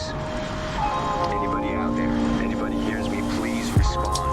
books. Anybody out there? Anybody hears me? Please respond.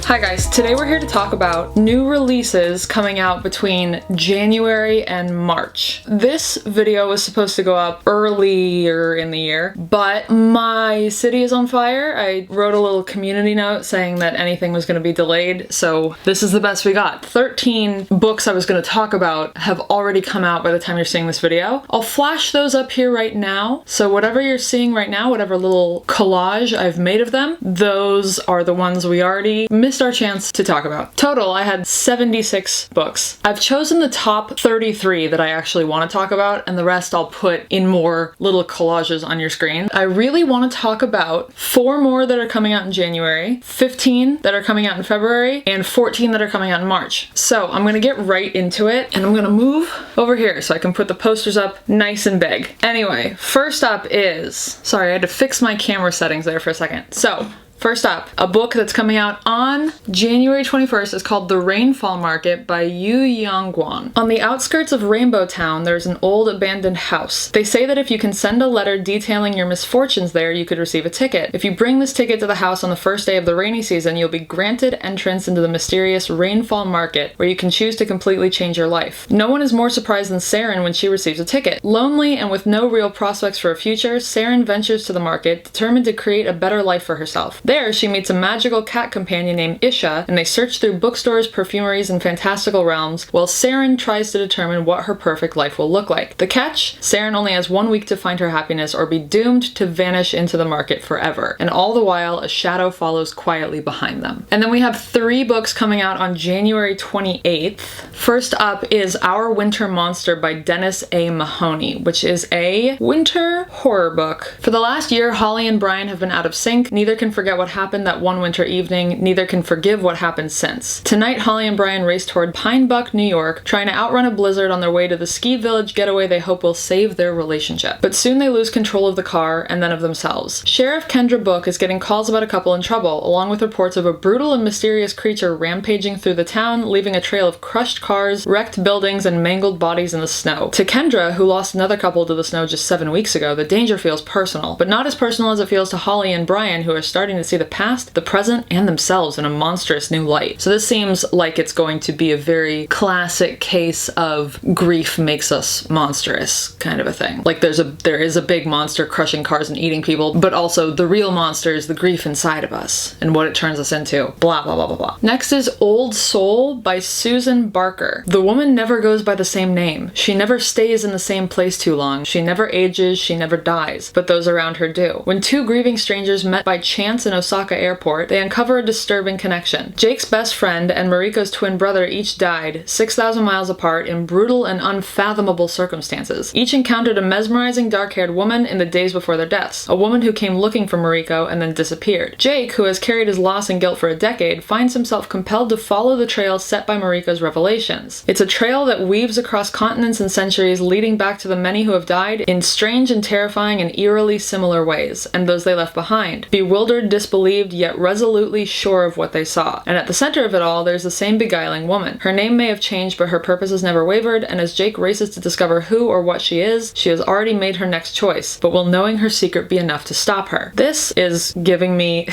Hi guys, today we're here to talk about new releases coming out between January and March. This video was supposed to go up earlier in the year, but my city is on fire. I wrote a little community note saying that anything was going to be delayed, so this is the best we got. 13 books I was going to talk about have already come out by the time you're seeing this video. I'll flash those up here right now, so whatever you're seeing right now, whatever little collage I've made of them, those are the ones we already missed our chance to talk about. Total, I had 76 books. I've chosen the top 33 that I actually want to talk about, and the rest I'll put in more little collages on your screen. I really want to talk about 4 more that are coming out in January, 15 that are coming out in February, and 14 that are coming out in March. So I'm gonna get right into it, and I'm gonna move over here so I can put the posters up nice and big. Anyway, first up is, sorry, I had to fix my camera settings there for a second. So, first up, a book that's coming out on January 21st is called The Rainfall Market by Yu Yangguan. On the outskirts of Rainbow Town, there's an old abandoned house. They say that if you can send a letter detailing your misfortunes there, you could receive a ticket. If you bring this ticket to the house on the first day of the rainy season, you'll be granted entrance into the mysterious Rainfall Market, where you can choose to completely change your life. No one is more surprised than Saren when she receives a ticket. Lonely and with no real prospects for a future, Saren ventures to the market, determined to create a better life for herself. There, she meets a magical cat companion named Isha, and they search through bookstores, perfumeries, and fantastical realms, while Saren tries to determine what her perfect life will look like. The catch? Saren only has 1 week to find her happiness or be doomed to vanish into the market forever. And all the while, a shadow follows quietly behind them. And then we have 3 books coming out on January 28th. First up is Our Winter Monster by Dennis A. Mahoney, which is a winter horror book. For the last year, Holly and Brian have been out of sync. Neither can forget what happened that one winter evening, neither can forgive what happened since. Tonight, Holly and Brian race toward Pine Buck, New York, trying to outrun a blizzard on their way to the ski village getaway they hope will save their relationship. But soon they lose control of the car and then of themselves. Sheriff Kendra Book is getting calls about a couple in trouble, along with reports of a brutal and mysterious creature rampaging through the town, leaving a trail of crushed cars, wrecked buildings, and mangled bodies in the snow. To Kendra, who lost another couple to the snow just 7 weeks ago, the danger feels personal, but not as personal as it feels to Holly and Brian, who are starting to see the past, the present, and themselves in a monstrous new light. So this seems like it's going to be a very classic case of grief makes us monstrous kind of a thing. Like there is a big monster crushing cars and eating people, but also the real monster is the grief inside of us and what it turns us into. Blah, blah, blah, blah, blah. Next is Old Soul by Susan Barker. The woman never goes by the same name. She never stays in the same place too long. She never ages, she never dies, but those around her do. When 2 grieving strangers met by chance in Osaka Airport, they uncover a disturbing connection. Jake's best friend and Mariko's twin brother each died 6,000 miles apart in brutal and unfathomable circumstances. Each encountered a mesmerizing dark-haired woman in the days before their deaths, a woman who came looking for Mariko and then disappeared. Jake, who has carried his loss and guilt for a decade, finds himself compelled to follow the trail set by Mariko's revelations. It's a trail that weaves across continents and centuries, leading back to the many who have died in strange and terrifying and eerily similar ways, and those they left behind. Bewildered, disbelieved, yet resolutely sure of what they saw. And at the center of it all, there's the same beguiling woman. Her name may have changed, but her purpose has never wavered, and as Jake races to discover who or what she is, she has already made her next choice. But will knowing her secret be enough to stop her? This is giving me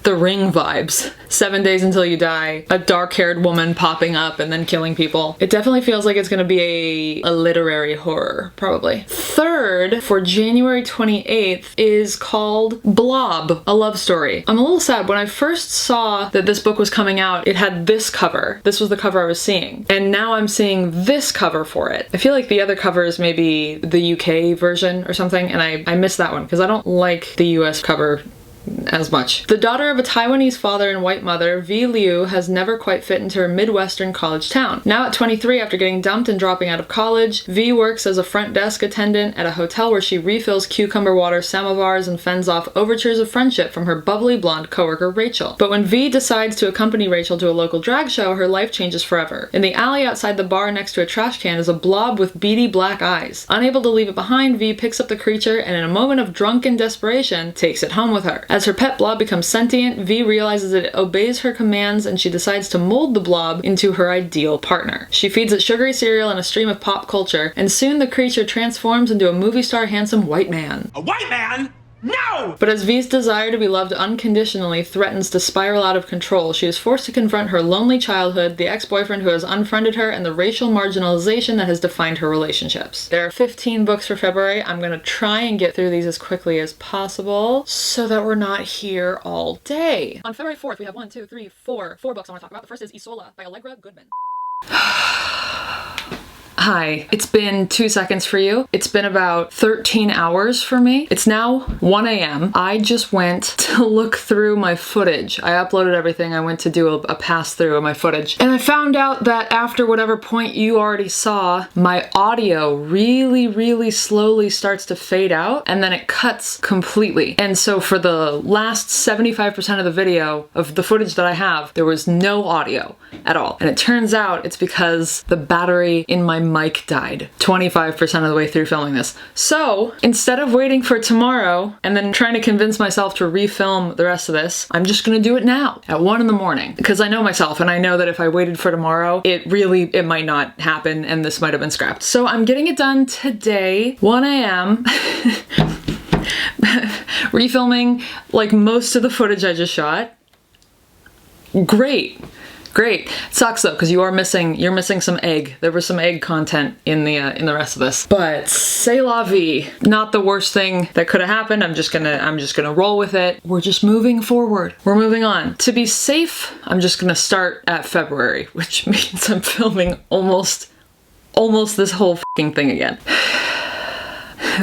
The Ring vibes. 7 days until you die, a dark-haired woman popping up and then killing people. It definitely feels like it's gonna be a literary horror, probably. Third, for January 28th, is called Blob, a love story. I'm a little sad. When I first saw that this book was coming out, it had this cover. This was the cover I was seeing. And now I'm seeing this cover for it. I feel like the other cover is maybe the UK version or something, and I missed that one because I don't like the US cover as much. The daughter of a Taiwanese father and white mother, Vi Liu has never quite fit into her Midwestern college town. Now at 23, after getting dumped and dropping out of college, Vi works as a front desk attendant at a hotel where she refills cucumber water samovars and fends off overtures of friendship from her bubbly blonde coworker Rachel. But when Vi decides to accompany Rachel to a local drag show, her life changes forever. In the alley outside the bar next to a trash can is a blob with beady black eyes. Unable to leave it behind, Vi picks up the creature and in a moment of drunken desperation, takes it home with her. As her pet blob becomes sentient, V realizes that it obeys her commands and she decides to mold the blob into her ideal partner. She feeds it sugary cereal and a stream of pop culture, and soon the creature transforms into a movie star handsome white man. A white man? No! But as V's desire to be loved unconditionally threatens to spiral out of control, she is forced to confront her lonely childhood, the ex-boyfriend who has unfriended her, and the racial marginalization that has defined her relationships. There are 15 books for February. I'm gonna try and get through these as quickly as possible so that we're not here all day. On February 4th, we have 4 books I want to talk about. The first is Isola by Allegra Goodman. Hi, it's been 2 seconds for you. It's been about 13 hours for me. It's now 1 a.m. I just went to look through my footage. I uploaded everything. I went to do a pass through of my footage. And I found out that after whatever point you already saw, my audio really slowly starts to fade out and then it cuts completely. And so for the last 75% of the video, of the footage that I have, there was no audio at all. And it turns out it's because the battery in my mic died 25% of the way through filming this. So instead of waiting for tomorrow and then trying to convince myself to refilm the rest of this, I'm just gonna do it now at 1 in the morning because I know myself and I know that if I waited for tomorrow, it might not happen and this might have been scrapped. So I'm getting it done today, 1 a.m. refilming like most of the footage I just shot. Great. Great. Sucks though, because you're missing some egg. There was some egg content in the rest of this. But c'est la vie. Not the worst thing that could have happened. I'm just gonna roll with it. We're just moving forward. We're moving on. To be safe, I'm just gonna start at February, which means I'm filming almost this whole fucking thing again.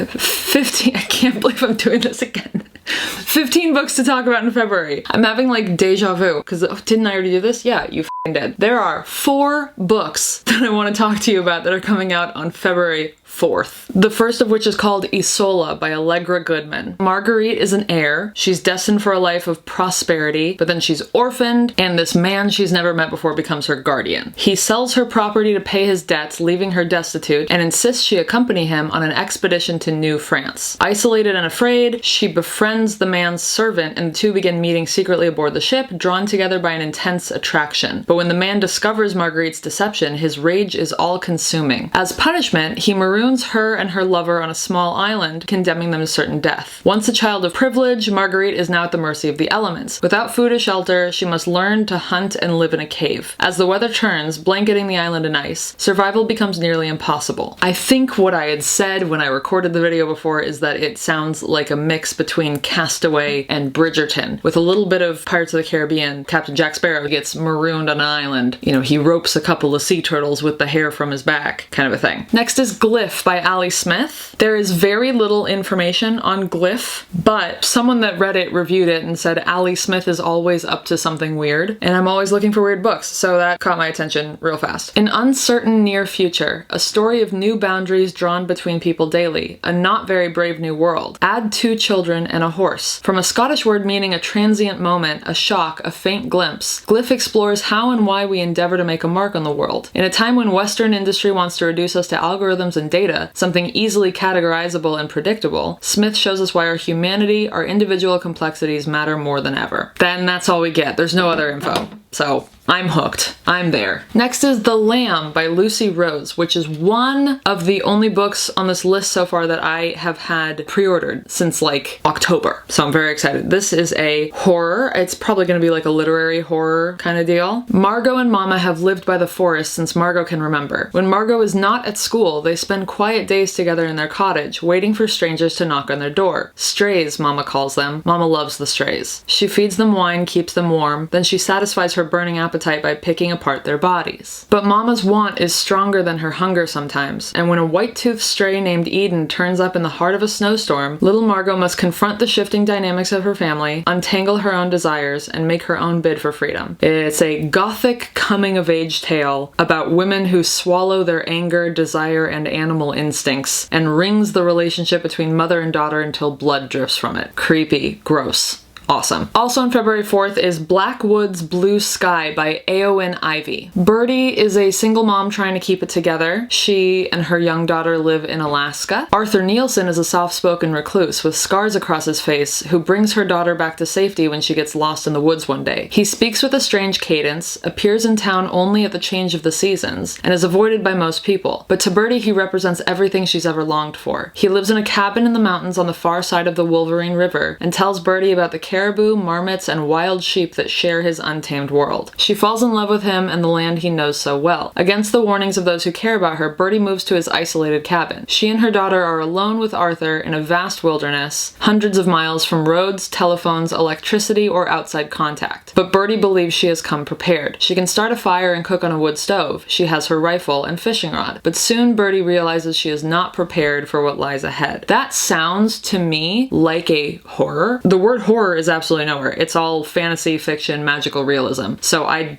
15, I can't believe I'm doing this again. 15 books to talk about in February. I'm having like deja vu, because didn't I already do this? Yeah, you f***ing did. There are 4 books that I want to talk to you about that are coming out on February 4th. The first of which is called Isola by Allegra Goodman. Marguerite is an heir. She's destined for a life of prosperity, but then she's orphaned, and this man she's never met before becomes her guardian. He sells her property to pay his debts, leaving her destitute, and insists she accompany him on an expedition to New France. Isolated and afraid, she befriends the man's servant, and the two begin meeting secretly aboard the ship, drawn together by an intense attraction. But when the man discovers Marguerite's deception, his rage is all-consuming. As punishment, he maroons her and her lover on a small island, condemning them to certain death. Once a child of privilege, Marguerite is now at the mercy of the elements. Without food or shelter, she must learn to hunt and live in a cave. As the weather turns, blanketing the island in ice, survival becomes nearly impossible. I think what I had said when I recorded the video before is that it sounds like a mix between Castaway and Bridgerton, with a little bit of Pirates of the Caribbean. Captain Jack Sparrow gets marooned on an island. You know, he ropes a couple of sea turtles with the hair from his back, kind of a thing. Next is Glyph by Ali Smith. There is very little information on Glyph, but someone that read it reviewed it and said Ali Smith is always up to something weird, and I'm always looking for weird books, so that caught my attention real fast. An uncertain near future, a story of new boundaries drawn between people daily, a not very brave new world. Add 2 children and a horse. From a Scottish word meaning a transient moment, a shock, a faint glimpse, Glyph explores how and why we endeavor to make a mark on the world. In a time when Western industry wants to reduce us to algorithms and data, something easily categorizable and predictable, Smith shows us why our humanity, our individual complexities matter more than ever. Then that's all we get. There's no other info. So I'm hooked. I'm there. Next is The Lamb by Lucy Rose, which is one of the only books on this list so far that I have had pre-ordered since like October. So I'm very excited. This is a horror. It's probably going to be like a literary horror kind of deal. Margot and Mama have lived by the forest since Margot can remember. When Margot is not at school, they spend quiet days together in their cottage, waiting for strangers to knock on their door. Strays, Mama calls them. Mama loves the strays. She feeds them wine, keeps them warm, then she satisfies her burning appetite by picking apart their bodies. But Mama's want is stronger than her hunger sometimes, and when a white-toothed stray named Eden turns up in the heart of a snowstorm, little Margot must confront the shifting dynamics of her family, untangle her own desires, and make her own bid for freedom. It's a gothic coming-of-age tale about women who swallow their anger, desire, and animal instincts, and wrings the relationship between mother and daughter until blood drips from it. Creepy. Gross. Awesome. Also on February 4th is Blackwood's Blue Sky by Eowyn Ivy. Birdie is a single mom trying to keep it together. She and her young daughter live in Alaska. Arthur Nielsen is a soft-spoken recluse with scars across his face who brings her daughter back to safety when she gets lost in the woods one day. He speaks with a strange cadence, appears in town only at the change of the seasons, and is avoided by most people. But to Birdie, he represents everything she's ever longed for. He lives in a cabin in the mountains on the far side of the Wolverine River and tells Birdie about the caribou, marmots, and wild sheep that share his untamed world. She falls in love with him and the land he knows so well. Against the warnings of those who care about her, Birdie moves to his isolated cabin. She and her daughter are alone with Arthur in a vast wilderness, hundreds of miles from roads, telephones, electricity, or outside contact. But Birdie believes she has come prepared. She can start a fire and cook on a wood stove. She has her rifle and fishing rod. But soon Birdie realizes she is not prepared for what lies ahead. That sounds to me like a horror. The word horror is absolutely nowhere. It's all fantasy, fiction, magical realism. So I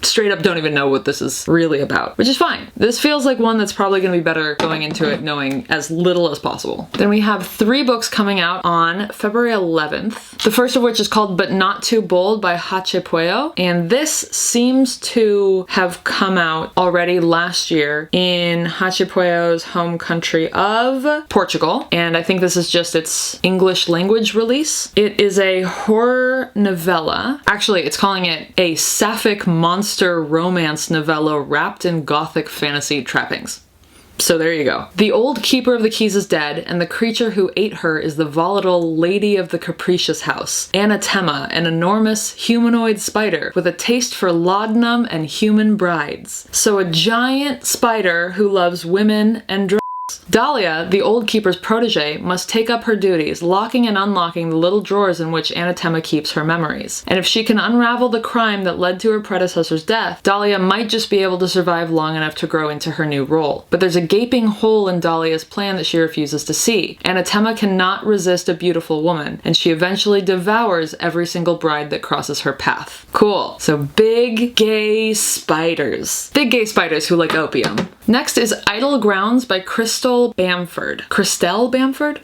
straight up don't even know what this is really about, which is fine. This feels like one that's probably going to be better going into it knowing as little as possible. Then we have 3 books coming out on February 11th. The first of which is called But Not Too Bold by Hachepuyo, and this seems to have come out already last year in Hachepuyo's home country of Portugal, and I think this is just its English language release. It is a horror novella. Actually, it's calling it a sapphic monster romance novella wrapped in gothic fantasy trappings. So there you go. The old keeper of the keys is dead, and the creature who ate her is the volatile lady of the capricious house, Anathema, an enormous humanoid spider with a taste for laudanum and human brides. So a giant spider who loves women and drugs. Dahlia, the old keeper's protege, must take up her duties, locking and unlocking the little drawers in which Anathema keeps her memories. And if she can unravel the crime that led to her predecessor's death, Dahlia might just be able to survive long enough to grow into her new role. But there's a gaping hole in Dahlia's plan that she refuses to see. Anathema cannot resist a beautiful woman, and she eventually devours every single bride that crosses her path. Cool. So big gay spiders. Big gay spiders who like opium. Next is Idle Grounds by Crystal Bamford. Crystal Bamford.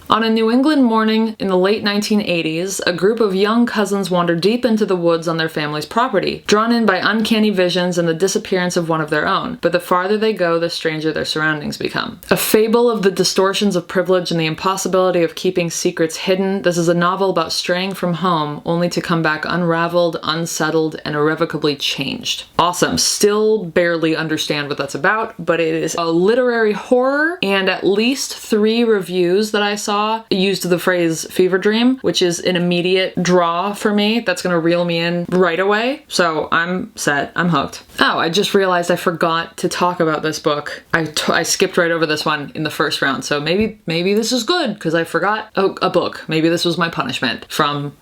On a New England morning in the late 1980s, a group of young cousins wander deep into the woods on their family's property, drawn in by uncanny visions and the disappearance of one of their own. But the farther they go, the stranger their surroundings become. A fable of the distortions of privilege and the impossibility of keeping secrets hidden, this is a novel about straying from home only to come back unraveled, unsettled, and irrevocably changed. Awesome. Still barely understand what that's about, but it is a literary horror, and at least 3 reviews that I saw used the phrase fever dream, which is an immediate draw for me. That's gonna reel me in right away. So I'm set. I'm hooked. Oh, I just realized I forgot to talk about this book. I skipped right over this one in the first round, so maybe this is good because I forgot a book. Maybe this was my punishment from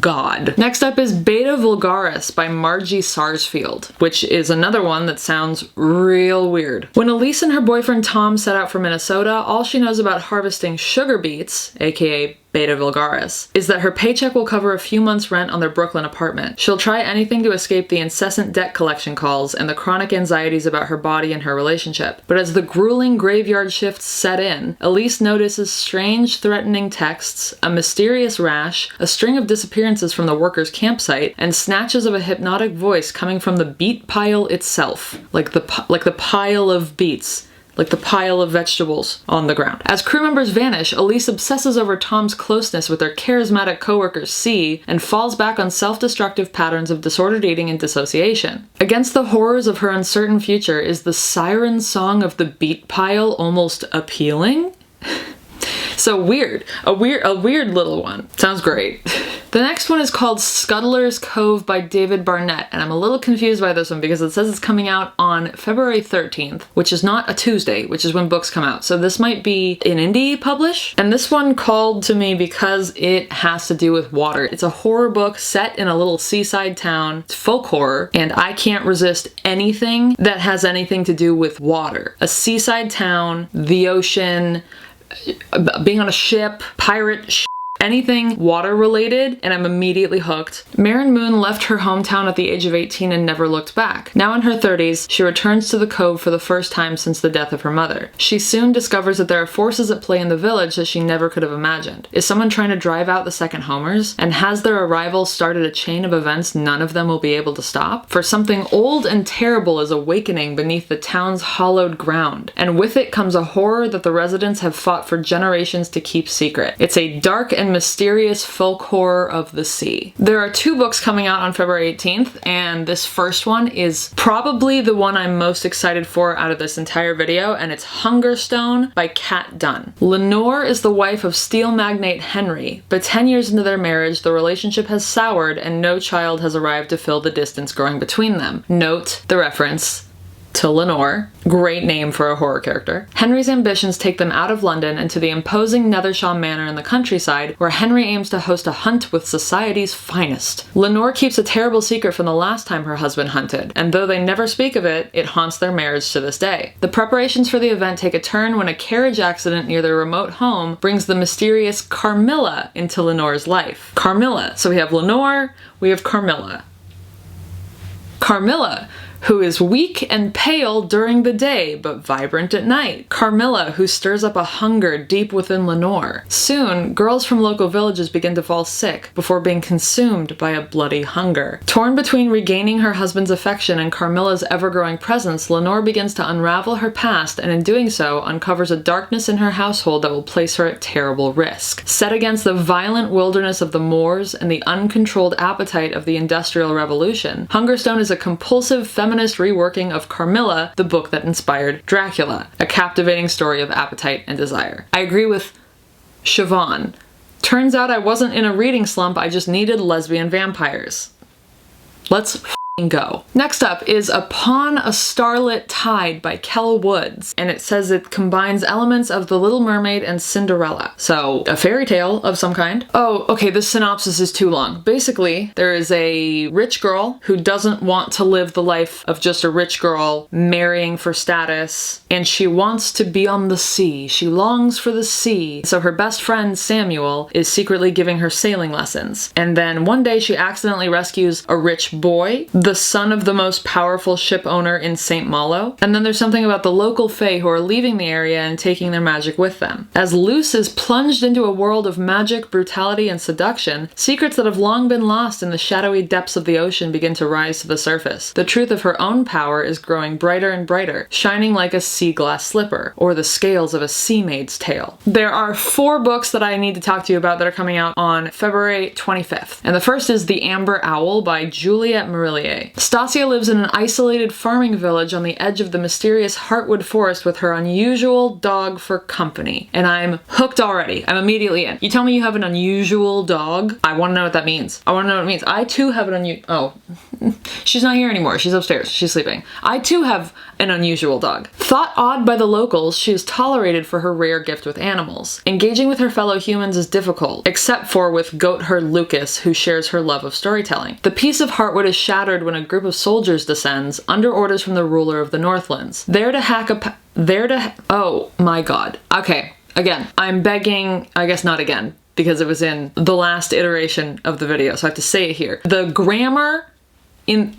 God. Next up is Beta Vulgaris by Margie Sarsfield, which is another one that sounds real weird. When Elise and her boyfriend Tom set out for Minnesota, all she knows about harvesting sugar beets, aka Beta Vulgaris, is that her paycheck will cover a few months' rent on their Brooklyn apartment. She'll try anything to escape the incessant debt collection calls and the chronic anxieties about her body and her relationship. But as the grueling graveyard shifts set in, Elise notices strange, threatening texts, a mysterious rash, a string of disappearances from the workers' campsite, and snatches of a hypnotic voice coming from the beet pile itself, like the pile of beets. Like the pile of vegetables on the ground. As crew members vanish, Elise obsesses over Tom's closeness with their charismatic coworker C and falls back on self-destructive patterns of disordered eating and dissociation. Against the horrors of her uncertain future, is the siren song of the beet pile almost appealing? So weird. A weird little one. Sounds great. The next one is called Scuttler's Cove by David Barnett, and I'm a little confused by this one because it says it's coming out on February 13th, which is not a Tuesday, which is when books come out. So this might be an indie publish. And this one called to me because it has to do with water. It's a horror book set in a little seaside town. It's folk horror, and I can't resist anything that has anything to do with water. A seaside town, the ocean, being on a ship, pirate ship. anything water related and I'm immediately hooked. Maren Moon left her hometown at the age of 18 and never looked back. Now in her 30s, she returns to the Cove for the first time since the death of her mother. She soon discovers that there are forces at play in the village that she never could have imagined. Is someone trying to drive out the second Homers? And has their arrival started a chain of events none of them will be able to stop? For something old and terrible is awakening beneath the town's hollowed ground, and with it comes a horror that the residents have fought for generations to keep secret. It's a dark and mysterious folk horror of the sea. There are 2 books coming out on February 18th, and this first one is probably the one I'm most excited for out of this entire video, and it's Hungerstone by Kat Dunn. Lenore is the wife of steel magnate Henry, but 10 years into their marriage, the relationship has soured and no child has arrived to fill the distance growing between them. Note the reference to Lenore. Great name for a horror character. Henry's ambitions take them out of London and to the imposing Nethersham Manor in the countryside, where Henry aims to host a hunt with society's finest. Lenore keeps a terrible secret from the last time her husband hunted, and though they never speak of it, it haunts their marriage to this day. The preparations for the event take a turn when a carriage accident near their remote home brings the mysterious Carmilla into Lenore's life. Carmilla. So we have Lenore, we have Carmilla. Carmilla, who is weak and pale during the day, but vibrant at night. Carmilla, who stirs up a hunger deep within Lenore. Soon, girls from local villages begin to fall sick before being consumed by a bloody hunger. Torn between regaining her husband's affection and Carmilla's ever-growing presence, Lenore begins to unravel her past and in doing so, uncovers a darkness in her household that will place her at terrible risk. Set against the violent wilderness of the moors and the uncontrolled appetite of the Industrial Revolution, Hungerstone is a compulsive feminist reworking of Carmilla, the book that inspired Dracula, a captivating story of appetite and desire. I agree with Siobhan. Turns out I wasn't in a reading slump, I just needed lesbian vampires. Let's go. Next up is Upon a Starlit Tide by Kell Woods, and it says it combines elements of The Little Mermaid and Cinderella. So, a fairy tale of some kind. Oh, okay, this synopsis is too long. Basically, there is a rich girl who doesn't want to live the life of just a rich girl marrying for status, and she wants to be on the sea. She longs for the sea. So her best friend, Samuel, is secretly giving her sailing lessons. And then one day she accidentally rescues a rich boy, the son of the most powerful ship owner in St. Malo. And then there's something about the local fae who are leaving the area and taking their magic with them. As Luce is plunged into a world of magic, brutality, and seduction, secrets that have long been lost in the shadowy depths of the ocean begin to rise to the surface. The truth of her own power is growing brighter and brighter, shining like a sea glass slipper, or the scales of a sea maid's tail. There are 4 books that I need to talk to you about that are coming out on February 25th. And the first is The Amber Owl by Juliette Marillier. Stasia lives in an isolated farming village on the edge of the mysterious Heartwood Forest with her unusual dog for company. And I'm hooked already. I'm immediately in. You tell me you have an unusual dog? I want to know what that means. I want to know what it means. I too have an unusual... Oh. She's not here anymore. She's upstairs. She's sleeping. I too have an unusual dog. Thought odd by the locals, she is tolerated for her rare gift with animals. Engaging with her fellow humans is difficult, except for with goatherd Lucas, who shares her love of storytelling. The peace of Heartwood is shattered when a group of soldiers descends, under orders from the ruler of the Northlands. Oh my god. Okay, again, I'm begging, I guess not again, because it was in the last iteration of the video, so I have to say it here. The grammar in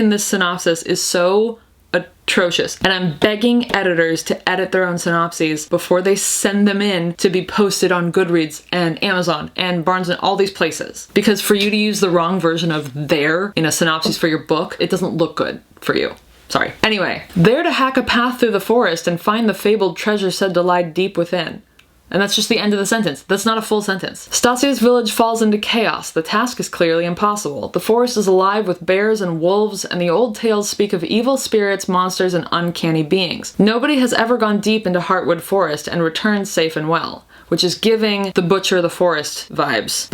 this synopsis is so atrocious, and I'm begging editors to edit their own synopses before they send them in to be posted on Goodreads and Amazon and Barnes and all these places. Because for you to use the wrong version of there in a synopsis for your book, it doesn't look good for you. Sorry. Anyway, there to hack a path through the forest and find the fabled treasure said to lie deep within. And that's just the end of the sentence. That's not a full sentence. Stasia's village falls into chaos. The task is clearly impossible. The forest is alive with bears and wolves, and the old tales speak of evil spirits, monsters, and uncanny beings. Nobody has ever gone deep into Heartwood Forest and returned safe and well, which is giving the Butcher of the Forest vibes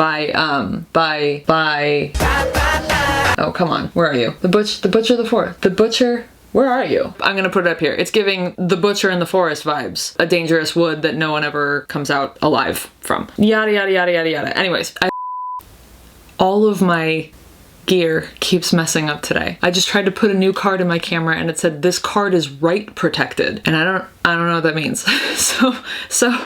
Oh, come on. Where are you? The Butcher of the Forest. The Butcher... Where are you? I'm gonna put it up here. It's giving the Butcher in the Forest vibes. A dangerous wood that no one ever comes out alive from. Yada yada yada yada yada. Anyways, all of my gear keeps messing up today. I just tried to put a new card in my camera and it said this card is write protected, and I don't know what that means. so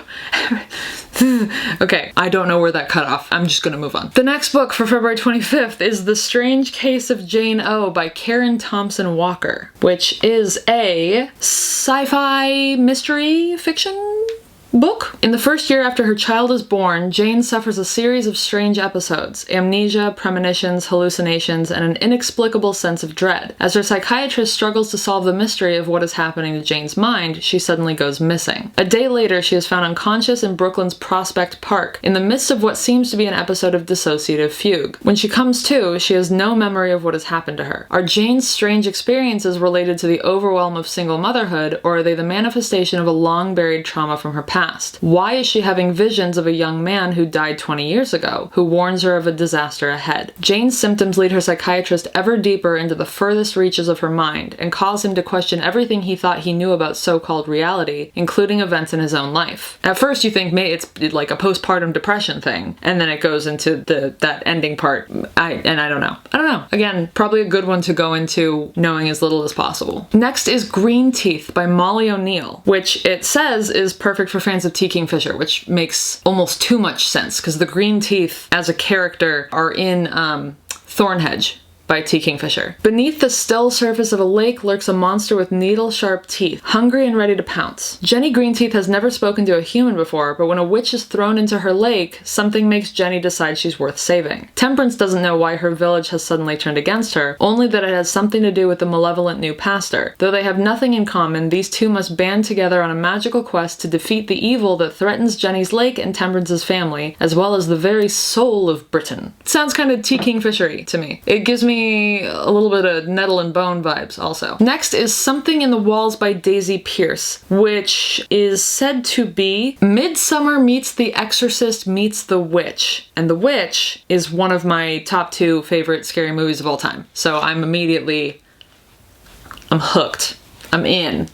okay, I don't know where that cut off. I'm just gonna move on. The next book for February 25th is The Strange Case of Jane O by Karen Thompson Walker, which is a sci-fi mystery fiction book. In the first year after her child is born, Jane suffers a series of strange episodes: amnesia, premonitions, hallucinations, and an inexplicable sense of dread. As her psychiatrist struggles to solve the mystery of what is happening to Jane's mind, she suddenly goes missing. A day later, she is found unconscious in Brooklyn's Prospect Park, in the midst of what seems to be an episode of dissociative fugue. When she comes to, she has no memory of what has happened to her. Are Jane's strange experiences related to the overwhelm of single motherhood, or are they the manifestation of a long-buried trauma from her past? Why is she having visions of a young man who died 20 years ago, who warns her of a disaster ahead? Jane's symptoms lead her psychiatrist ever deeper into the furthest reaches of her mind and cause him to question everything he thought he knew about so-called reality, including events in his own life. At first you think maybe it's like a postpartum depression thing, and then it goes into that ending part. I don't know. Again, probably a good one to go into knowing as little as possible. Next is Green Teeth by Molly O'Neill, which it says is perfect for fans of T. Kingfisher, which makes almost too much sense because the Green Teeth as a character are in Thornhedge by T. Kingfisher. Beneath the still surface of a lake lurks a monster with needle-sharp teeth, hungry and ready to pounce. Jenny Greenteeth has never spoken to a human before, but when a witch is thrown into her lake, something makes Jenny decide she's worth saving. Temperance doesn't know why her village has suddenly turned against her, only that it has something to do with the malevolent new pastor. Though they have nothing in common, these two must band together on a magical quest to defeat the evil that threatens Jenny's lake and Temperance's family, as well as the very soul of Britain. It sounds kind of T. Kingfisher-y to me. It gives me a little bit of Nettle and Bone vibes also. Next is Something in the Walls by Daisy Pierce, which is said to be Midsummer meets The Exorcist meets The Witch. And The Witch is one of my top 2 favorite scary movies of all time. So I'm hooked. I'm in.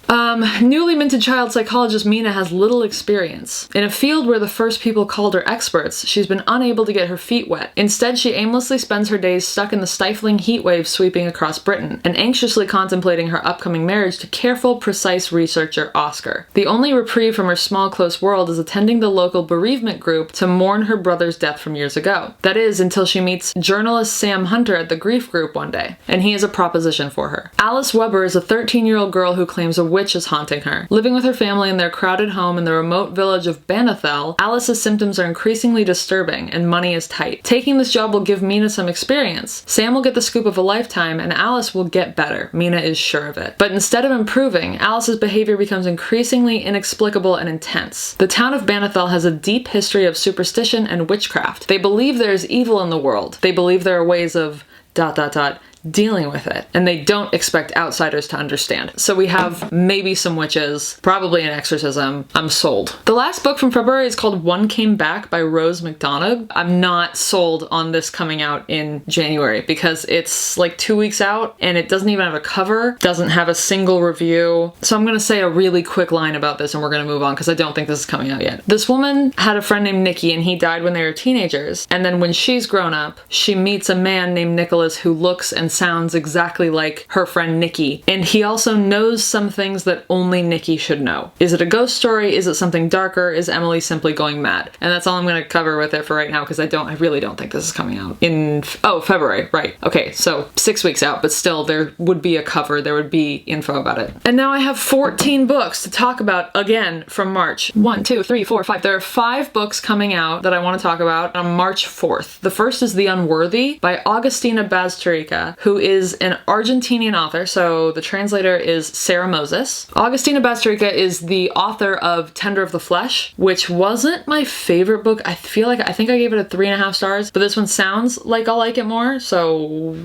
Newly minted child psychologist Mina has little experience. In a field where the first people called her experts, she's been unable to get her feet wet. Instead, she aimlessly spends her days stuck in the stifling heat wave sweeping across Britain, and anxiously contemplating her upcoming marriage to careful, precise researcher Oscar. The only reprieve from her small, close world is attending the local bereavement group to mourn her brother's death from years ago. That is, until she meets journalist Sam Hunter at the grief group one day, and he has a proposition for her. Alice Weber is a 13-year-old girl who claims a witch is haunting her. Living with her family in their crowded home in the remote village of Bannathel, Alice's symptoms are increasingly disturbing and money is tight. Taking this job will give Mina some experience. Sam will get the scoop of a lifetime and Alice will get better. Mina is sure of it. But instead of improving, Alice's behavior becomes increasingly inexplicable and intense. The town of Bannathel has a deep history of superstition and witchcraft. They believe there is evil in the world. They believe there are ways of ... dealing with it, and they don't expect outsiders to understand. So we have maybe some witches, probably an exorcism. I'm sold. The last book from February is called One Came Back by Rose McDonough. I'm not sold on this coming out in January because it's like 2 weeks out and it doesn't even have a cover, doesn't have a single review. So I'm gonna say a really quick line about this and we're gonna move on because I don't think this is coming out yet. This woman had a friend named Nikki and he died when they were teenagers, and then when she's grown up, she meets a man named Nicholas who looks and sounds exactly like her friend Nikki, and he also knows some things that only Nikki should know. Is it a ghost story? Is it something darker? Is Emily simply going mad? And that's all I'm going to cover with it for right now because I really don't think this is coming out in February, right? Okay, so 6 weeks out, but still there would be a cover, there would be info about it. And now I have 14 books to talk about again from March. 1, 2, 3, 4, 5. There are 5 books coming out that I want to talk about on March 4th. The first is The Unworthy by Augustina Bazterrica, who is an Argentinian author, so the translator is Sarah Moses. Augustina Bazterrica is the author of Tender of the Flesh, which wasn't my favorite book. I think I gave it a 3.5 stars, but this one sounds like I'll like it more, so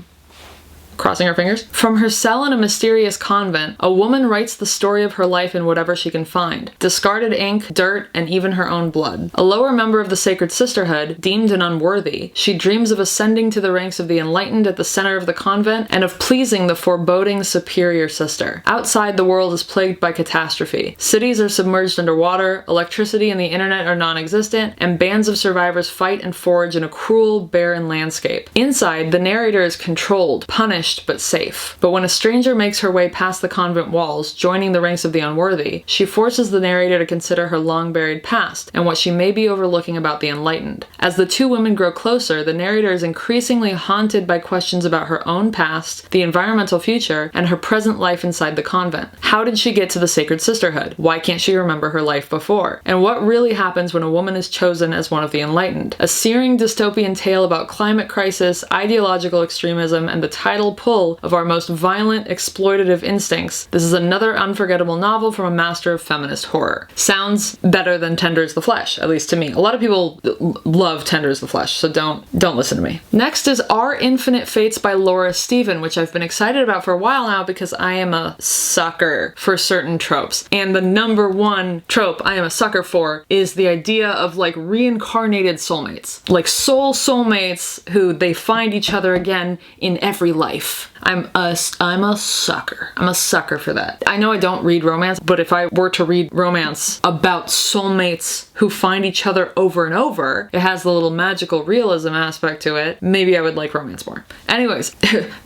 crossing her fingers. From her cell in a mysterious convent, a woman writes the story of her life in whatever she can find. Discarded ink, dirt, and even her own blood. A lower member of the Sacred Sisterhood, deemed an unworthy, she dreams of ascending to the ranks of the enlightened at the center of the convent and of pleasing the foreboding superior sister. Outside, the world is plagued by catastrophe. Cities are submerged underwater, electricity and the internet are non-existent, and bands of survivors fight and forage in a cruel, barren landscape. Inside, the narrator is controlled, punished, but safe. But when a stranger makes her way past the convent walls, joining the ranks of the unworthy, she forces the narrator to consider her long-buried past and what she may be overlooking about the enlightened. As the two women grow closer, the narrator is increasingly haunted by questions about her own past, the environmental future, and her present life inside the convent. How did she get to the Sacred Sisterhood? Why can't she remember her life before? And what really happens when a woman is chosen as one of the enlightened? A searing dystopian tale about climate crisis, ideological extremism, and the tidal pull of our most violent, exploitative instincts. This is another unforgettable novel from a master of feminist horror. Sounds better than Tender as the Flesh, at least to me. A lot of people love Tender as the Flesh, so don't listen to me. Next is Our Infinite Fates by Laura Stephen, which I've been excited about for a while now because I am a sucker for certain tropes. And the number one trope I am a sucker for is the idea of like reincarnated soulmates. Like soulmates who they find each other again in every life. I'm a sucker. I'm a sucker for that. I know I don't read romance, but if I were to read romance about soulmates who find each other over and over, it has the little magical realism aspect to it. Maybe I would like romance more. Anyways,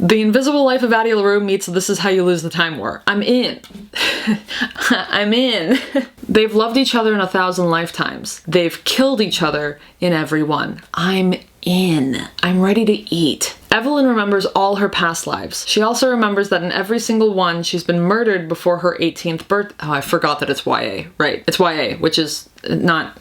The Invisible Life of Addie LaRue meets This Is How You Lose the Time War. I'm in. I'm in. They've loved each other in 1,000 lifetimes. They've killed each other in every one. I'm in. I'm ready to eat. Evelyn remembers all her past lives. She also remembers that in every single one, she's been murdered before her 18th birthday. Oh, I forgot that it's YA. Right. It's YA, which is not...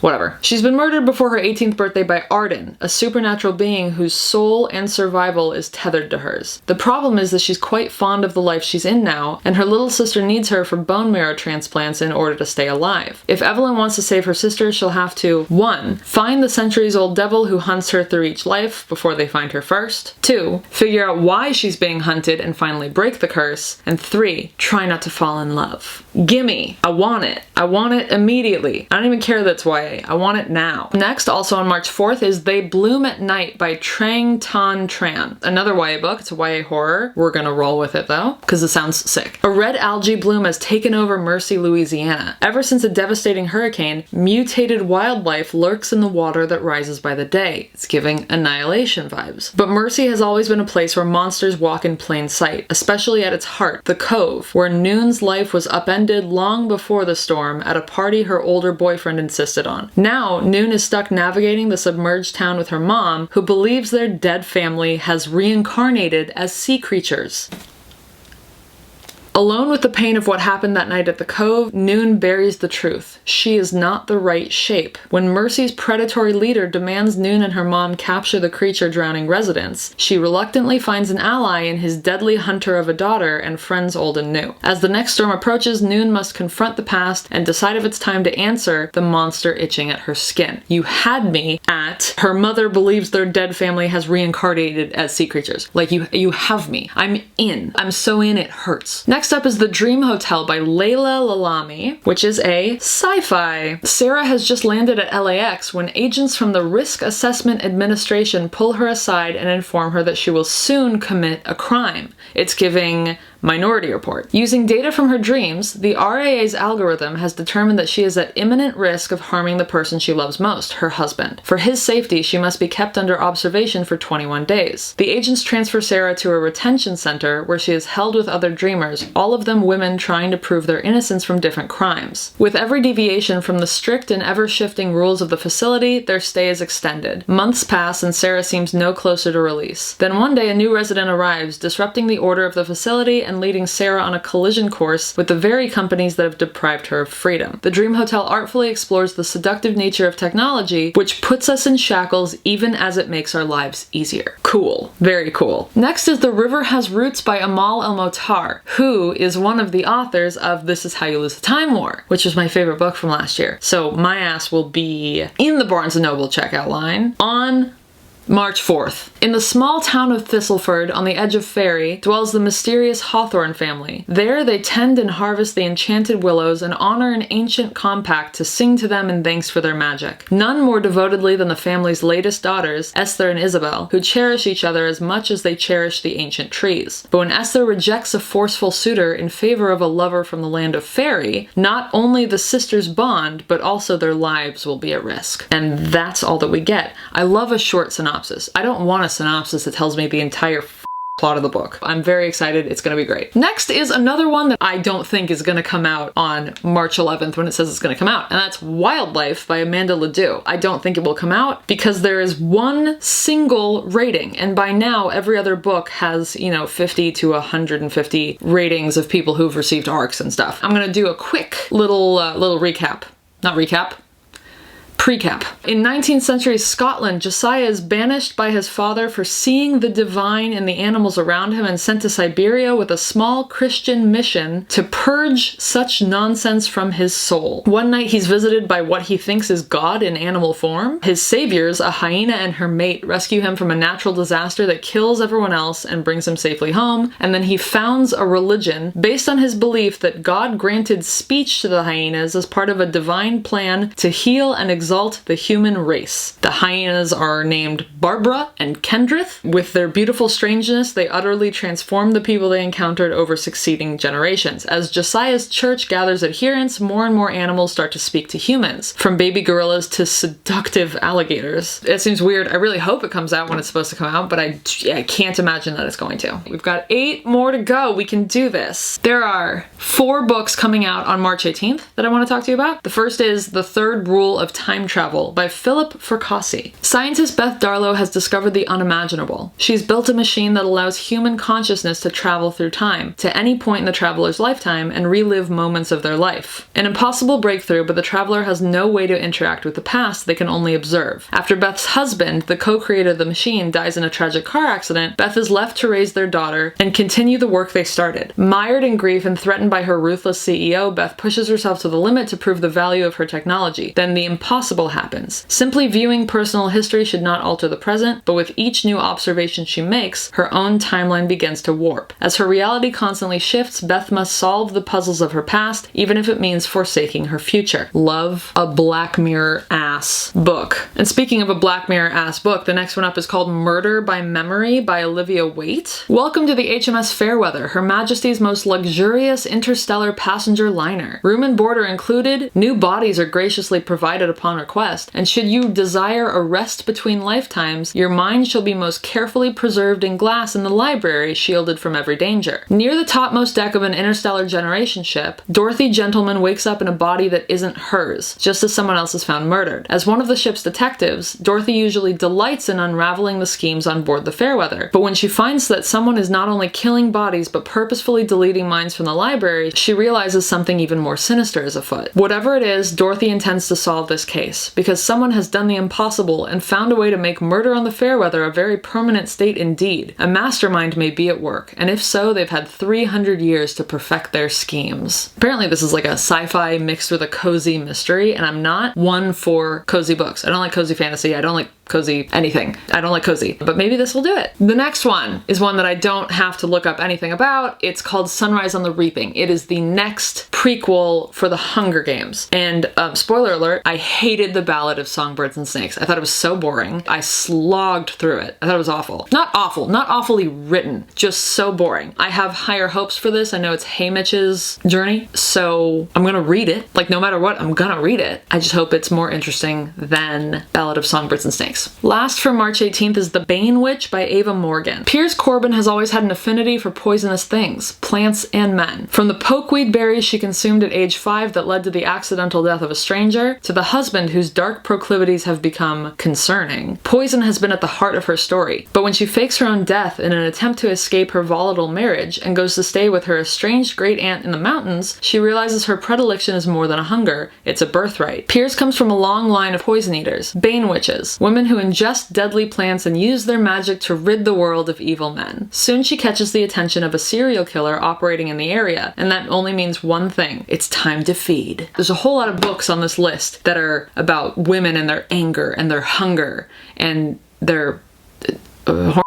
whatever. She's been murdered before her 18th birthday by Arden, a supernatural being whose soul and survival is tethered to hers. The problem is that she's quite fond of the life she's in now, and her little sister needs her for bone marrow transplants in order to stay alive. If Evelyn wants to save her sister, she'll have to 1. Find the centuries-old devil who hunts her through each life before they find her first. 2. Figure out why she's being hunted and finally break the curse. And 3. Try not to fall in love. Gimme! I want it. I want it immediately. I don't even care that it's YA. I want it now. Next, also on March 4th, is They Bloom at Night by Trang Tan Tran. Another YA book. It's a YA horror. We're gonna roll with it though, because it sounds sick. A red algae bloom has taken over Mercy, Louisiana. Ever since a devastating hurricane, mutated wildlife lurks in the water that rises by the day. It's giving Annihilation vibes. But Mercy has always been a place where monsters walk in plain sight, especially at its heart, the Cove, where Noon's life was upended long before the storm at a party her older boyfriend insisted on. Now, Noon is stuck navigating the submerged town with her mom, who believes their dead family has reincarnated as sea creatures. Alone with the pain of what happened that night at the Cove, Noon buries the truth. She is not the right shape. When Mercy's predatory leader demands Noon and her mom capture the creature drowning residents, she reluctantly finds an ally in his deadly hunter of a daughter and friends old and new. As the next storm approaches, Noon must confront the past and decide if it's time to answer the monster itching at her skin. You had me at her mother believes their dead family has reincarnated as sea creatures. Like, you have me. I'm in. I'm so in it hurts. Next up is The Dream Hotel by Layla Lalami, which is a sci-fi. Sarah has just landed at LAX when agents from the Risk Assessment Administration pull her aside and inform her that she will soon commit a crime. It's giving Minority Report. Using data from her dreams, the RAA's algorithm has determined that she is at imminent risk of harming the person she loves most, her husband. For his safety, she must be kept under observation for 21 days. The agents transfer Sarah to a retention center where she is held with other dreamers, all of them women trying to prove their innocence from different crimes. With every deviation from the strict and ever-shifting rules of the facility, their stay is extended. Months pass and Sarah seems no closer to release. Then one day a new resident arrives, disrupting the order of the facility and leading Sarah on a collision course with the very companies that have deprived her of freedom. The Dream Hotel artfully explores the seductive nature of technology, which puts us in shackles even as it makes our lives easier. Cool. Very cool. Next is The River Has Roots by Amal El-Motar, who is one of the authors of This Is How You Lose the Time War, which was my favorite book from last year. So my ass will be in the Barnes & Noble checkout line on March 4th. In the small town of Thistleford, on the edge of Faerie, dwells the mysterious Hawthorne family. There they tend and harvest the enchanted willows and honor an ancient compact to sing to them in thanks for their magic. None more devotedly than the family's latest daughters, Esther and Isabel, who cherish each other as much as they cherish the ancient trees. But when Esther rejects a forceful suitor in favor of a lover from the land of Faerie, not only the sisters bond, but also their lives will be at risk. And that's all that we get. I love a short synopsis. I don't want a synopsis that tells me the entire plot of the book. I'm very excited. It's going to be great. Next is another one that I don't think is going to come out on March 11th when it says it's going to come out, and that's Wildlife by Amanda Ledoux. I don't think it will come out because there is one single rating, and by now every other book has, 50 to 150 ratings of people who've received ARCs and stuff. I'm going to do a quick little recap. Not recap. Precap. In 19th century Scotland, Josiah is banished by his father for seeing the divine in the animals around him and sent to Siberia with a small Christian mission to purge such nonsense from his soul. One night he's visited by what he thinks is God in animal form. His saviors, a hyena and her mate, rescue him from a natural disaster that kills everyone else and brings him safely home, and then he founds a religion based on his belief that God granted speech to the hyenas as part of a divine plan to heal and exalt the human race. The hyenas are named Barbara and Kendrith. With their beautiful strangeness, they utterly transform the people they encountered over succeeding generations. As Josiah's church gathers adherents, more and more animals start to speak to humans, from baby gorillas to seductive alligators. It seems weird. I really hope it comes out when it's supposed to come out, but I can't imagine that it's going to. We've got 8 more to go. We can do this. There are 4 books coming out on March 18th that I want to talk to you about. The first is The Third Rule of Time Travel by Philip Fracassi. Scientist Beth Darlow has discovered the unimaginable. She's built a machine that allows human consciousness to travel through time, to any point in the traveler's lifetime, and relive moments of their life. An impossible breakthrough, but the traveler has no way to interact with the past, they can only observe. After Beth's husband, the co-creator of the machine, dies in a tragic car accident, Beth is left to raise their daughter and continue the work they started. Mired in grief and threatened by her ruthless CEO, Beth pushes herself to the limit to prove the value of her technology. Then the impossible happens. Simply viewing personal history should not alter the present, but with each new observation she makes, her own timeline begins to warp. As her reality constantly shifts, Beth must solve the puzzles of her past, even if it means forsaking her future. Love a Black Mirror-ass book. And speaking of a Black Mirror-ass book, the next one up is called Murder by Memory by Olivia Waite. Welcome to the HMS Fairweather, Her Majesty's most luxurious interstellar passenger liner. Room and board are included, new bodies are graciously provided upon request, and should you desire a rest between lifetimes, your mind shall be most carefully preserved in glass in the library, shielded from every danger. Near the topmost deck of an interstellar generation ship, Dorothy Gentleman wakes up in a body that isn't hers, just as someone else is found murdered. As one of the ship's detectives, Dorothy usually delights in unraveling the schemes on board the Fairweather, but when she finds that someone is not only killing bodies but purposefully deleting minds from the library, she realizes something even more sinister is afoot. Whatever it is, Dorothy intends to solve this case, because someone has done the impossible and found a way to make murder on the Fairweather a very permanent state indeed. A mastermind may be at work, and if so, they've had 300 years to perfect their schemes. Apparently this is like a sci-fi mixed with a cozy mystery, and I'm not one for cozy books. I don't like cozy fantasy, I don't like cozy anything. I don't like cozy, but maybe this will do it. The next one is one that I don't have to look up anything about. It's called Sunrise on the Reaping. It is the next prequel for the Hunger Games. And spoiler alert, I hated the Ballad of Songbirds and Snakes. I thought it was so boring. I slogged through it. I thought it was awful. Not awful, not awfully written, just so boring. I have higher hopes for this. I know it's Haymitch's journey, so I'm gonna read it. Like, no matter what, I'm gonna read it. I just hope it's more interesting than Ballad of Songbirds and Snakes. Last for March 18th is The Bane Witch by Ava Morgan. Piers Corbin has always had an affinity for poisonous things, plants and men. From the pokeweed berries she consumed at age 5 that led to the accidental death of a stranger, to the husband whose dark proclivities have become concerning, poison has been at the heart of her story. But when she fakes her own death in an attempt to escape her volatile marriage and goes to stay with her estranged great aunt in the mountains, she realizes her predilection is more than a hunger, it's a birthright. Piers comes from a long line of poison eaters, bane witches, women who ingest deadly plants and use their magic to rid the world of evil men. Soon she catches the attention of a serial killer operating in the area, and that only means one thing: it's time to feed. There's a whole lot of books on this list that are about women and their anger and their hunger and their horniness.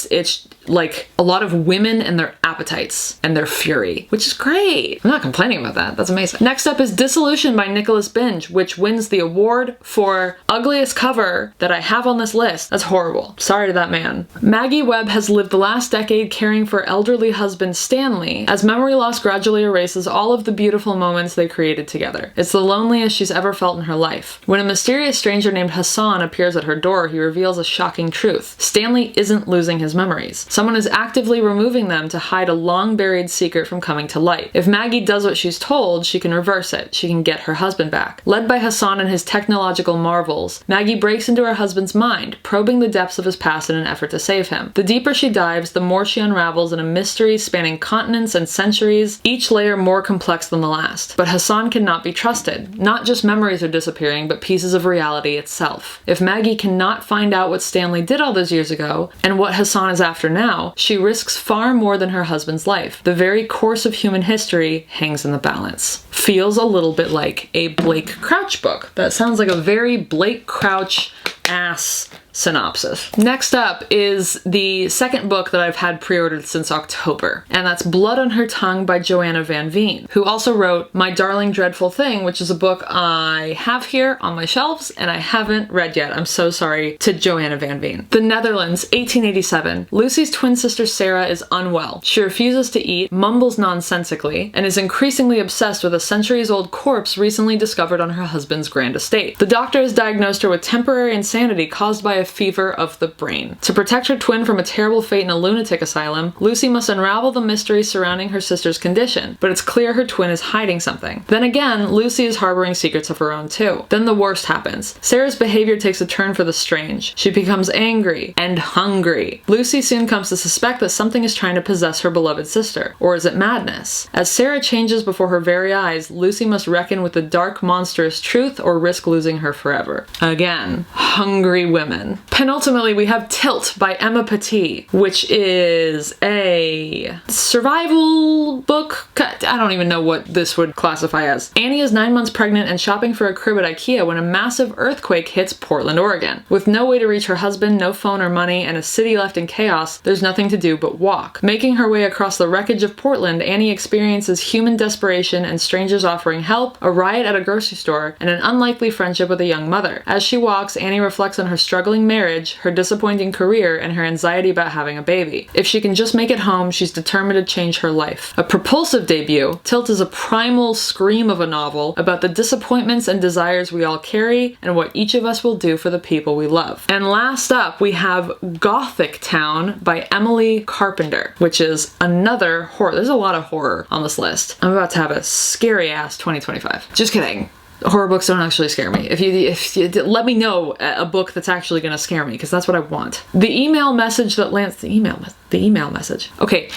It's like a lot of women and their appetites and their fury, which is great. I'm not complaining about that. That's amazing. Next up is Dissolution by Nicholas Binge, which wins the award for ugliest cover that I have on this list. That's horrible. Sorry to that man. Maggie Webb has lived the last decade caring for elderly husband Stanley as memory loss gradually erases all of the beautiful moments they created together. It's the loneliest she's ever felt in her life. When a mysterious stranger named Hassan appears at her door, he reveals a shocking truth. Stanley isn't losing his memories. Someone is actively removing them to hide a long-buried secret from coming to light. If Maggie does what she's told, she can reverse it. She can get her husband back. Led by Hassan and his technological marvels, Maggie breaks into her husband's mind, probing the depths of his past in an effort to save him. The deeper she dives, the more she unravels in a mystery spanning continents and centuries, each layer more complex than the last. But Hassan cannot be trusted. Not just memories are disappearing, but pieces of reality itself. If Maggie cannot find out what Stanley did all those years ago, and what Hassan is after now, she risks far more than her husband's life. The very course of human history hangs in the balance. Feels a little bit like a Blake Crouch book. That sounds like a very Blake Crouch-ass synopsis. Next up is the second book that I've had pre-ordered since October, and that's Blood on Her Tongue by Joanna Van Veen, who also wrote My Darling Dreadful Thing, which is a book I have here on my shelves and I haven't read yet. I'm so sorry to Joanna Van Veen. The Netherlands, 1887. Lucy's twin sister Sarah is unwell. She refuses to eat, mumbles nonsensically, and is increasingly obsessed with a centuries-old corpse recently discovered on her husband's grand estate. The doctor has diagnosed her with temporary insanity caused by a fever of the brain. To protect her twin from a terrible fate in a lunatic asylum, Lucy must unravel the mystery surrounding her sister's condition, but it's clear her twin is hiding something. Then again, Lucy is harboring secrets of her own too. Then the worst happens. Sarah's behavior takes a turn for the strange. She becomes angry and hungry. Lucy soon comes to suspect that something is trying to possess her beloved sister. Or is it madness? As Sarah changes before her very eyes, Lucy must reckon with the dark, monstrous truth or risk losing her forever. Again, hungry women. Penultimately, we have Tilt by Emma Petit, which is a survival book. I don't even know what this would classify as. Annie is 9 months pregnant and shopping for a crib at IKEA when a massive earthquake hits Portland, Oregon. With no way to reach her husband, no phone or money, and a city left in chaos, there's nothing to do but walk. Making her way across the wreckage of Portland, Annie experiences human desperation and strangers offering help, a riot at a grocery store, and an unlikely friendship with a young mother. As she walks, Annie reflects on her struggling marriage, her disappointing career, and her anxiety about having a baby. If she can just make it home, she's determined to change her life. A propulsive debut, Tilt is a primal scream of a novel about the disappointments and desires we all carry and what each of us will do for the people we love. And last up, we have Gothic Town by Emily Carpenter, which is another horror. There's a lot of horror on this list. I'm about to have a scary ass 2025. Just kidding. Horror books don't actually scare me. If you let me know a book that's actually gonna scare me, because that's what I want. The email message that lands, the email message. Okay.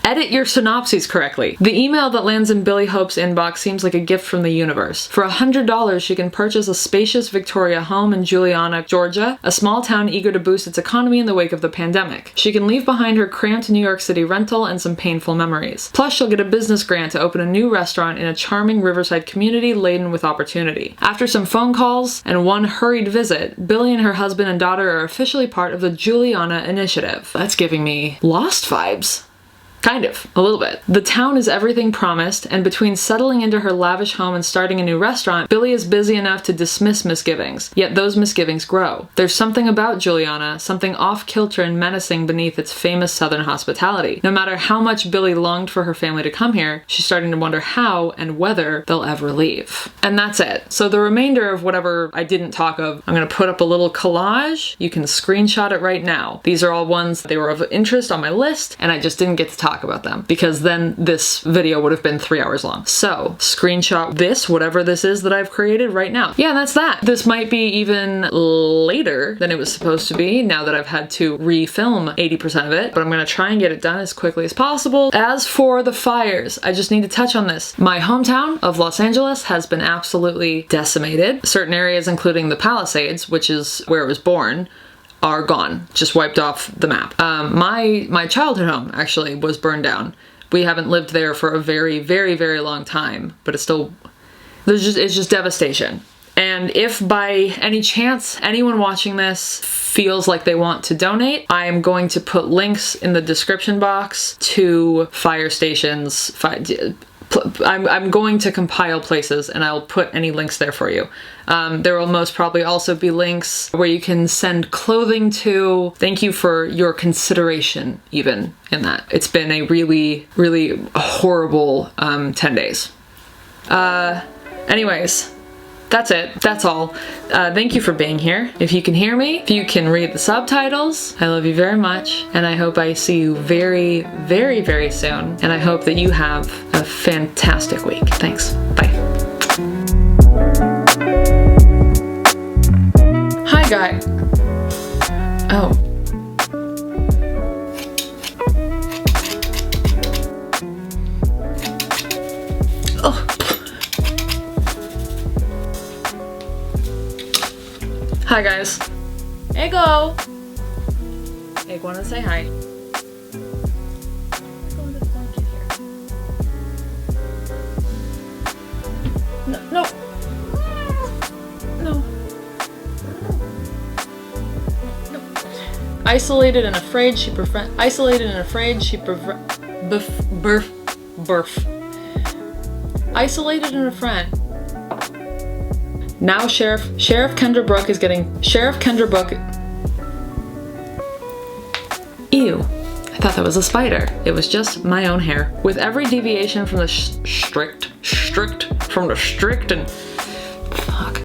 Edit your synopses correctly. The email that lands in Billy Hope's inbox seems like a gift from the universe. For $100, she can purchase a spacious Victoria home in Juliana, Georgia, a small town eager to boost its economy in the wake of the pandemic. She can leave behind her cramped New York City rental and some painful memories. Plus, she'll get a business grant to open a new restaurant in a charming riverside community laden with opportunity. After some phone calls and one hurried visit, Billy and her husband and daughter are officially part of the Juliana Initiative. That's giving me Lost vibes. Kind of, a little bit. The town is everything promised, and between settling into her lavish home and starting a new restaurant, Billy is busy enough to dismiss misgivings. Yet those misgivings grow. There's something about Juliana, something off-kilter and menacing beneath its famous southern hospitality. No matter how much Billy longed for her family to come here, she's starting to wonder how and whether they'll ever leave. And that's it. So the remainder of whatever I didn't talk of, I'm gonna put up a little collage. You can screenshot it right now. These are all ones that were of interest on my list, and I just didn't get to talk about them because then this video would have been 3 hours long. So screenshot this, whatever this is that I've created right now. Yeah, that's that. This might be even later than it was supposed to be now that I've had to refilm 80% of it, but I'm gonna try and get it done as quickly as possible. As for the fires, I just need to touch on this. My hometown of Los Angeles has been absolutely decimated. Certain areas, including the Palisades, which is where I was born, are gone, just wiped off the map. My childhood home actually was burned down. We haven't lived there for a very, very, very long time, but it's still, it's just devastation. And if by any chance anyone watching this feels like they want to donate, I am going to put links in the description box to fire stations. I'm going to compile places and I'll put any links there for you. There will most probably also be links where you can send clothing to. Thank you for your consideration even in that. It's been a really, really horrible 10 days. Anyways, that's it. That's all. Thank you for being here. If you can hear me, if you can read the subtitles, I love you very much. And I hope I see you very, very, very soon. And I hope that you have a fantastic week. Thanks. Bye. Hi, guy. Oh. Oh. Hi guys. Ego! Egg wanna say hi. No, no. No. No. Isolated and afraid she prefer. Isolated and afraid she prefer. Birth. Isolated and afraid. Now Sheriff Kendra Brooke is getting Sheriff Kendra Brooke. Ew. I thought that was a spider. It was just my own hair. With every deviation from the strict and fuck.